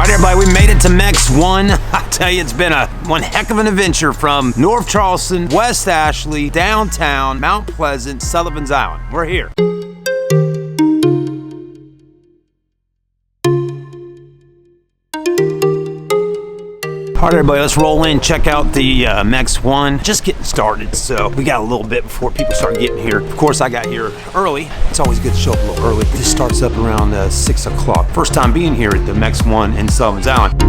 All right, everybody, we made it to Mex 1. I tell you, it's been one heck of an adventure from North Charleston, West Ashley, downtown, Mount Pleasant, Sullivan's Island. We're here. All right, everybody, let's roll in, check out the Mex 1. Just getting started, so we got a little bit before people start getting here. Of course, I got here early. It's always good to show up a little early. This starts up around 6 o'clock. First time being here at the Mex 1 in Sullivan's Island.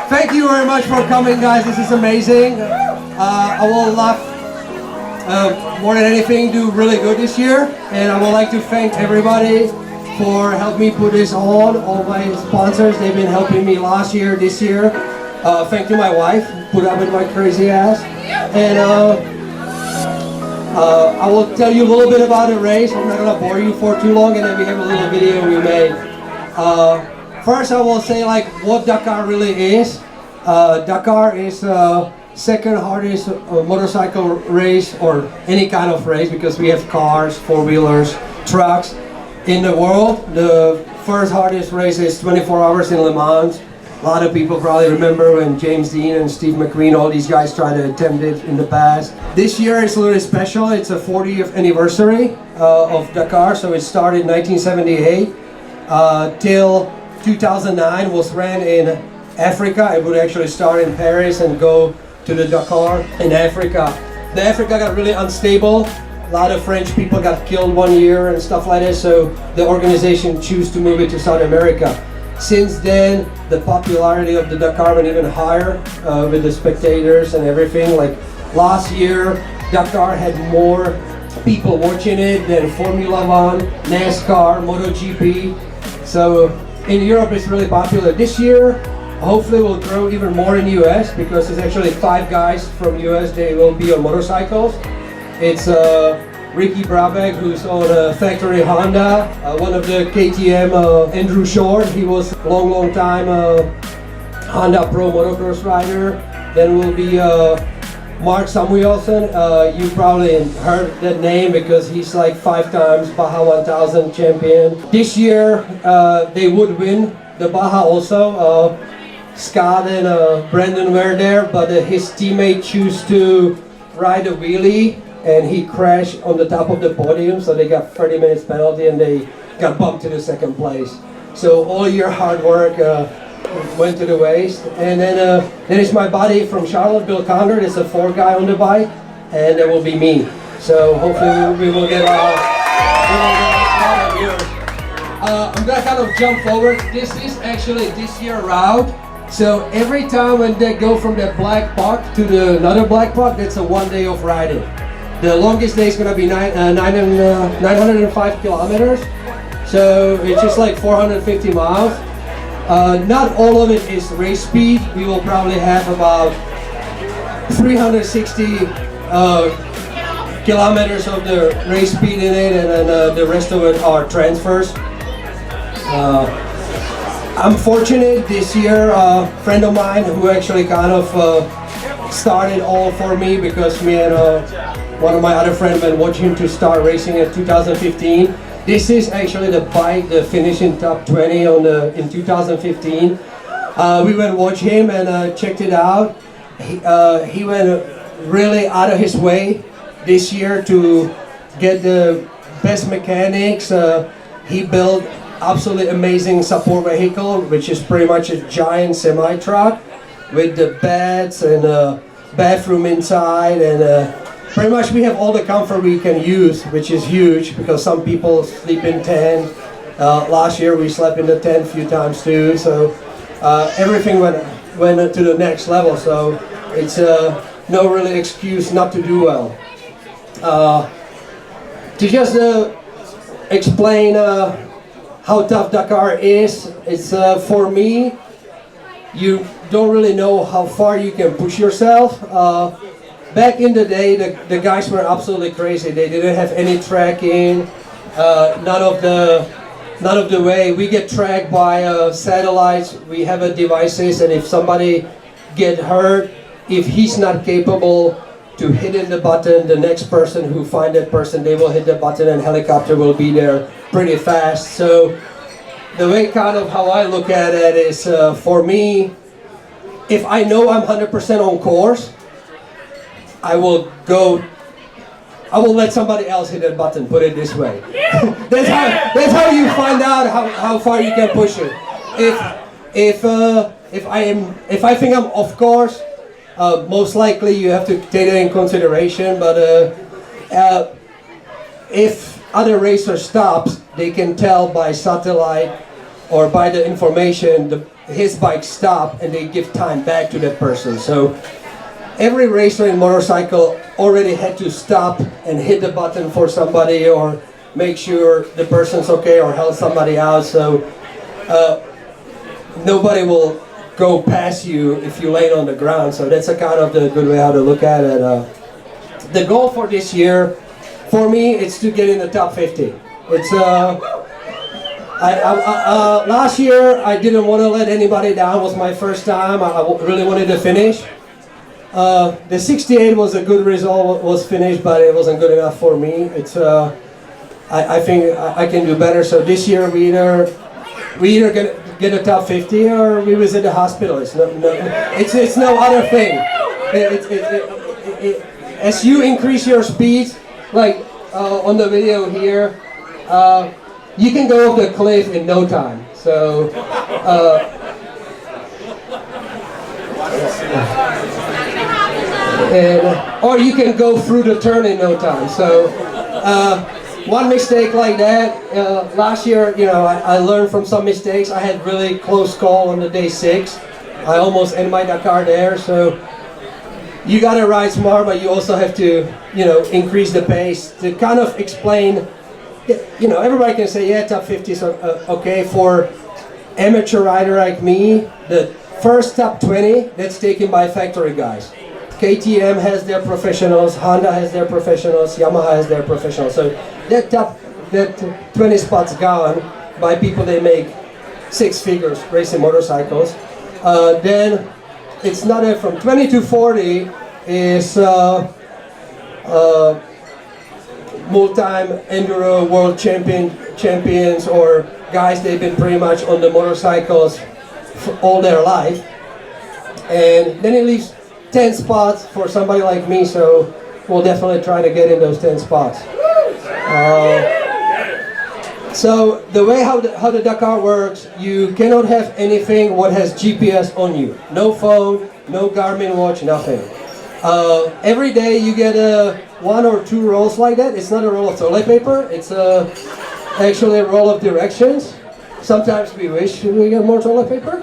Thank you very much for coming, guys. This is amazing. I will love, more than anything, do really good this year. And I would like to thank everybody for helping me put this on. All my sponsors, they've been helping me last year, this year. Thank you, my wife, put up with my crazy ass. And I will tell you a little bit about the race. I'm not going to bore you for too long, and then we have a little video we made. First, I will say what Dakar really is. Dakar is second hardest motorcycle race, or any kind of race, because we have cars, four-wheelers, trucks in the world. The first hardest race is 24 hours in Le Mans. A lot of people probably remember when James Dean and Steve McQueen, all these guys tried to attempt it in the past. This year is a little special. It's a 40th anniversary of Dakar, so it started in 1978 till 2009, was ran in Africa. It would actually start in Paris and go to the Dakar in Africa. The Africa got really unstable. A lot of French people got killed one year and stuff like that, so the organization chose to move it to South America. Since then, the popularity of the Dakar went even higher with the spectators and everything. Like last year, Dakar had more people watching it than Formula One, NASCAR, MotoGP. So in Europe, it's really popular. This year, hopefully will grow even more in the US, because there's actually 5 guys from US. They will be on motorcycles. It's Ricky Brabeck, who's on Factory Honda. One of the KTM, Andrew Short. He was a long time Honda Pro motocross rider. Then will be Mark Samuelson. You probably heard that name because he's like 5 times Baja 1000 champion. This year they would win the Baja also. Scott and Brandon were there, but his teammate chose to ride a wheelie and he crashed on the top of the podium, so they got 30 minutes penalty and they got bumped to the 2nd place. So all your hard work went to the waste. And then is my buddy from Charlotte, Bill Condor. There's a 4th guy on the bike, and there will be me. So hopefully we will get all of you. I'm gonna kind of jump forward. This is actually this year route. So every time when they go from that black park to another black park, that's a 1 day of riding. The longest day is gonna be 905 kilometers. So it's just like 450 miles. Not all of it is race speed. We will probably have about 360 kilometers of the race speed in it, and then the rest of it are transfers. I'm fortunate this year, a friend of mine who actually kind of started all for me, because me and one of my other friends been watching him to start racing in 2015. This is actually the bike that finished in top 20 in 2015. We went watch him and checked it out. He went really out of his way this year to get the best mechanics. He built absolutely amazing support vehicle, which is pretty much a giant semi-truck. with the beds and bathroom inside, and pretty much we have all the comfort we can use, which is huge because some people sleep in tent. Last year we slept in the tent a few times too, so everything went to the next level, so it's no really excuse not to do well. To just explain how tough Dakar is, it's for me, you don't really know how far you can push yourself. Back in the day, the guys were absolutely crazy. They didn't have any tracking, none of the way. We get tracked by satellites. We have devices, and if somebody get hurt, if he's not capable to hit in the button, the next person who find that person, they will hit the button and helicopter will be there pretty fast. So the way kind of how I look at it is, for me, if I know I'm 100% on course, I will let somebody else hit that button, put it this way. That's how you find out how far you can push it. If I think I'm off course, most likely you have to take that in consideration, but if other racer stops, they can tell by satellite or by the information his bike stopped, and they give time back to that person. So every racer in motorcycle already had to stop and hit the button for somebody or make sure the person's okay or help somebody out. So nobody will go past you if you lay on the ground. So that's a kind of the good way how to look at it. The goal for this year, for me, it's to get in the top 50. It's last year I didn't want to let anybody down. It was my first time. I really wanted to finish. The 68 was a good result, was finished, but it wasn't good enough for me. It's I think I can do better. So this year we either get a top 50 or we visit the hospital. It's no other thing. As you increase your speed, like on the video here, you can go off the cliff in no time. So. Or you can go through the turn in no time. So one mistake like that, last year, I learned from some mistakes. I had really close call on the day 6. I almost ended my Dakar there. So you gotta ride smart, but you also have to, increase the pace to kind of explain. Everybody can say, yeah, top 50 is okay. For amateur rider like me, the first top 20, that's taken by factory guys. KTM has their professionals, Honda has their professionals, Yamaha has their professionals. So that 20 spots gone by people they make 6 figures racing motorcycles. Then it's not from 20 to 40 is multi-time enduro world champions or guys they've been pretty much on the motorcycles for all their life. And then it leaves 10 spots for somebody like me, so we'll definitely try to get in those 10 spots. So the way how the Dakar works, you cannot have anything what has GPS on you. No phone, no Garmin watch, nothing. Every day you get 1 or 2 rolls like that. It's not a roll of toilet paper, it's actually a roll of directions. Sometimes we wish we get more toilet paper.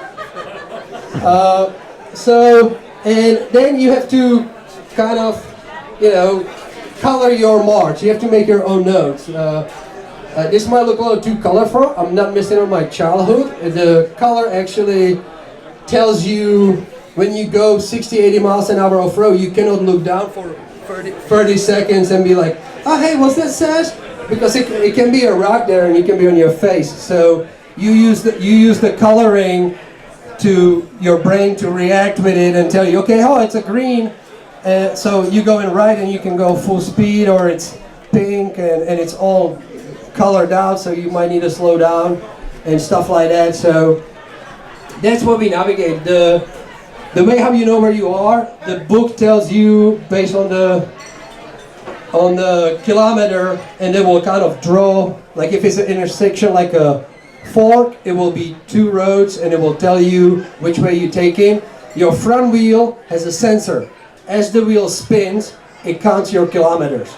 And then you have to kind of, color your march. You have to make your own notes. This might look a little too colorful. I'm not missing on my childhood. The color actually tells you when you go 60, 80 miles an hour off-road, you cannot look down for 30 seconds and be like, oh, hey, what's that says? Because it can be a rock there and it can be on your face. So you use the coloring to your brain to react with it and tell you, okay, oh, it's a green. So you go in right and you can go full speed, or it's pink and it's all colored out, so you might need to slow down and stuff like that. So that's what we navigate. The way how you know where you are, the book tells you based on the kilometer, and it will kind of draw, like if it's an intersection like a fork, it will be 2 roads and it will tell you which way you're taking. Your front wheel has a sensor. As the wheel spins, it counts your kilometers.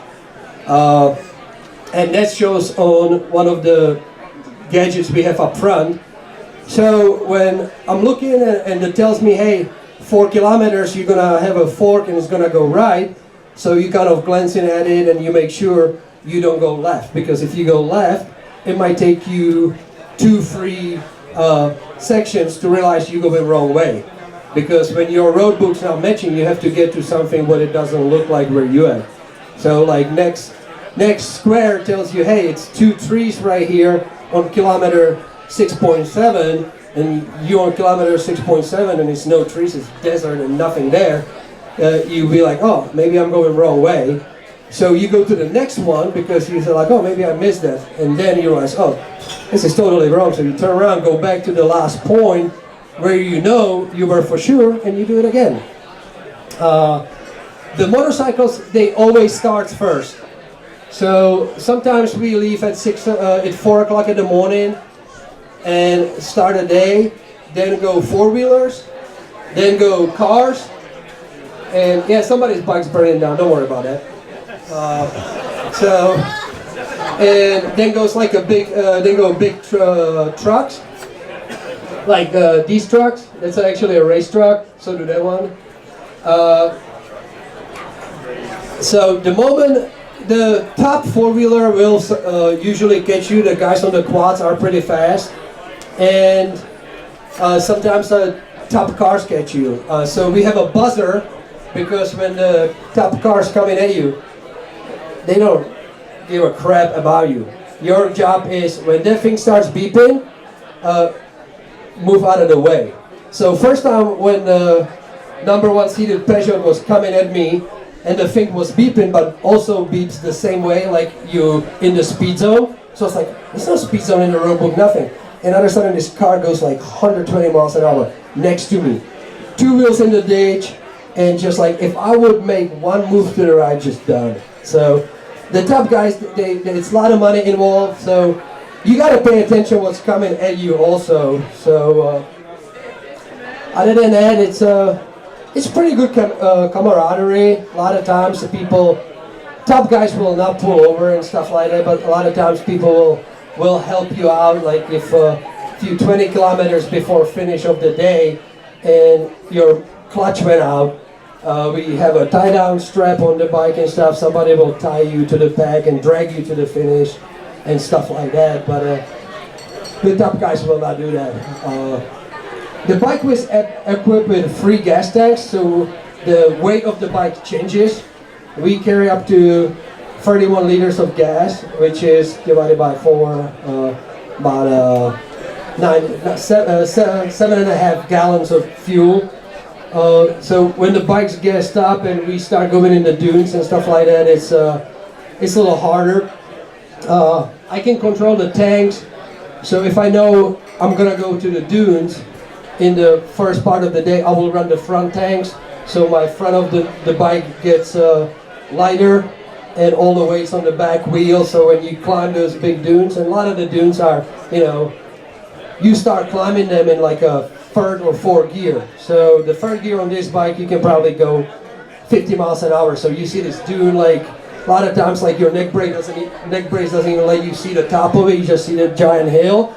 And that shows on one of the gadgets we have up front. So when I'm looking and it tells me, hey, 4 kilometers, you're gonna have a fork and it's gonna go right. So you kind of glancing at it and you make sure you don't go left, because if you go left, it might take you 2 free sections to realize you go the wrong way. Because when your road book's not matching, you have to get to something where it doesn't look like where you at. So like next square tells you, hey, it's 2 trees right here on kilometer 6.7, and you're on kilometer 6.7 and it's no trees, it's desert and nothing there. You'll be like, oh, maybe I'm going the wrong way. So you go to the next one because you say like, oh, maybe I missed that. And then you realize, oh, this is totally wrong. So you turn around, go back to the last point where you know you were for sure, and you do it again. The motorcycles, they always start first. So sometimes we leave at 4 o'clock in the morning and start a day, then go 4-wheelers, then go cars, and yeah, somebody's bike's burning down, don't worry about that. And then goes like a big, trucks, like these trucks. That's actually a race truck, so do that one. So the moment the top 4-wheeler will usually catch you, the guys on the quads are pretty fast, and sometimes the top cars catch you. So we have a buzzer, because when the top cars coming at you, they don't give a crap about you. Your job is, when that thing starts beeping, move out of the way. So first time when the number 1 seated Peugeot was coming at me, and the thing was beeping, but also beeps the same way, like you in the speed zone. So it's like, there's no speed zone in the road book, nothing. And all of a sudden this car goes like 120 miles an hour next to me. 2 wheels in the ditch, and just like, if I would make one move to the right, just done. So the top guys, it's a lot of money involved, so you gotta pay attention what's coming at you also. So other than that, it's pretty good camaraderie. A lot of times the people, top guys will not pull over and stuff like that, but a lot of times people will help you out. Like if you're 20 kilometers before finish of the day and your clutch went out, we have a tie-down strap on the bike and stuff. Somebody will tie you to the back and drag you to the finish and stuff like that, but the top guys will not do that. The bike was equipped with 3 gas tanks, so the weight of the bike changes. We carry up to 31 liters of gas, which is divided by 4, about 7.5 gallons of fuel. So when the bikes gassed up and we start going in the dunes and stuff like that, it's a little harder. I can control the tanks, so if I know I'm gonna go to the dunes in the first part of the day, I will run the front tanks, so my front of the bike gets lighter, and all the weight's on the back wheel. So when you climb those big dunes, and a lot of the dunes are, you start climbing them in like a 3rd or 4th gear. So the 3rd gear on this bike, you can probably go 50 miles an hour. So you see this dune, like a lot of times, like your neck brace doesn't even let you see the top of it. You just see the giant hill,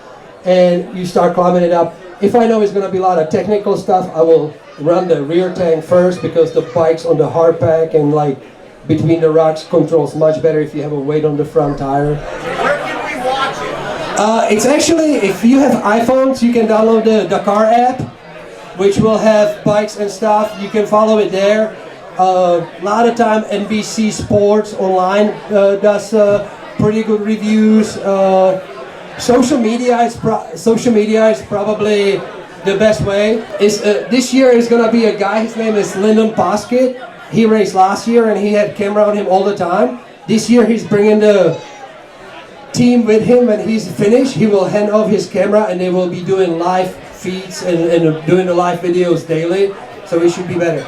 and you start climbing it up. If I know it's going to be a lot of technical stuff, I will run the rear tank first, because the bike's on the hard pack and like between the rocks controls much better if you have a weight on the front tire. Where can we watch it? It's actually, if you have iPhones, you can download the Dakar app, which will have bikes and stuff. You can follow it there. A lot of time NBC Sports Online does pretty good reviews. Social media is probably the best way. This year is gonna be a guy. His name is Lyndon Poskett. He raced last year and he had camera on him all the time. This year he's bringing the team with him. When he's finished, he will hand off his camera and they will be doing live feeds and doing the live videos daily. So it should be better.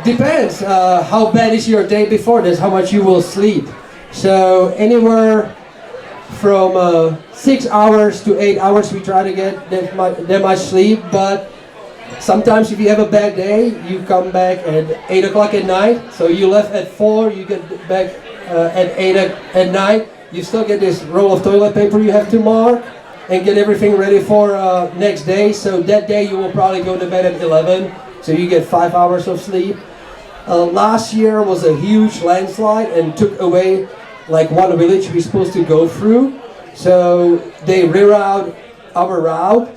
Depends. How bad is your day before? That's how much you will sleep. So anywhere from 6 hours to 8 hours we try to get that much sleep, but Sometimes if you have a bad day, you come back at 8 o'clock at night. So you left at 4, you get back at 8 at night. You still get this roll of toilet paper you have to mark and get everything ready for next day. So that day you will probably go to bed at 11, so you get 5 hours of sleep. Last year was a huge landslide and took away like one village we're supposed to go through. So they rerouted our route.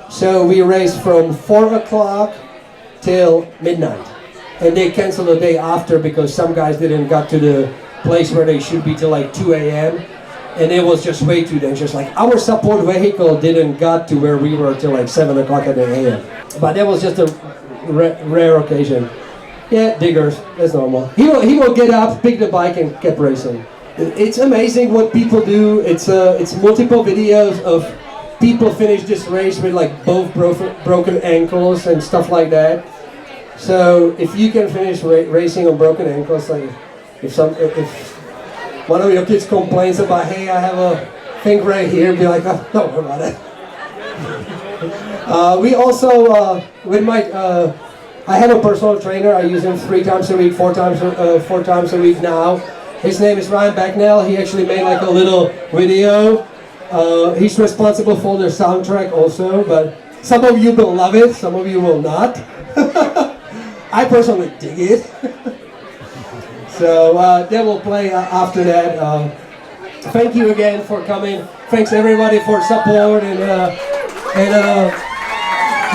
So we raced from 4 o'clock till midnight. And they canceled the day after because some guys didn't got to the place where they should be till like 2 a.m. And it was just way too dangerous. Like our support vehicle didn't got to where we were till like 7 o'clock at the a.m. But that was just a rare occasion. Yeah, diggers, that's normal. He will get up, pick the bike and keep racing. It's amazing what people do. It's multiple videos of people finish this race with like both broken ankles and stuff like that. So if you can finish racing on broken ankles, like if one of your kids complains about, hey, I have a thing right here, be like, oh, don't worry about it. We also with my I have a personal trainer. I use him 3 times a week, 4 times a week now. His name is Ryan Backnell. He actually made like a little video. He's responsible for the soundtrack also, but some of you will love it, some of you will not. I personally dig it. So that will play after that. Thank you again for coming. Thanks everybody for support and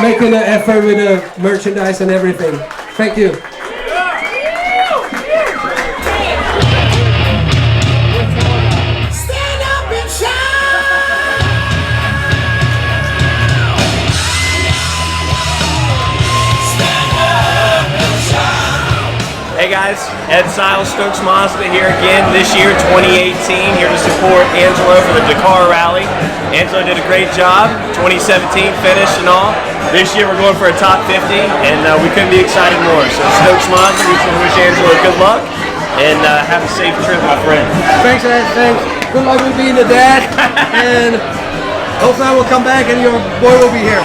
making an effort with the merchandise and everything. Thank you. Hey guys, Ed Siles, Stokes Mazda here again this year, 2018, here to support Angelo for the Dakar Rally. Angelo did a great job, 2017 finish and all. This year we're going for a top 50 and we couldn't be excited more. So Stokes Mazda, we just want to wish Angelo good luck and have a safe trip, my friend. Thanks, Ed, thanks. Good luck with being a dad and hopefully I will come back and your boy will be here.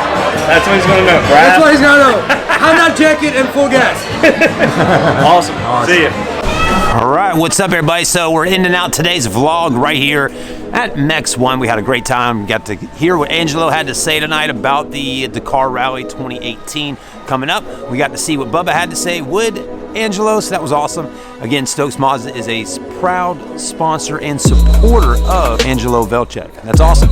That's what he's going to know, Brad. That's what he's going to know. Honda jacket and full gas. Awesome. See you. All right, what's up, everybody? So we're ending out today's vlog right here at MEX 1. We had a great time. Got to hear what Angelo had to say tonight about the Dakar Rally 2018 coming up. We got to see what Bubba had to say with Angelo, so that was awesome. Again, Stokes Mazda is a proud sponsor and supporter of Angelo Vlcek. That's awesome.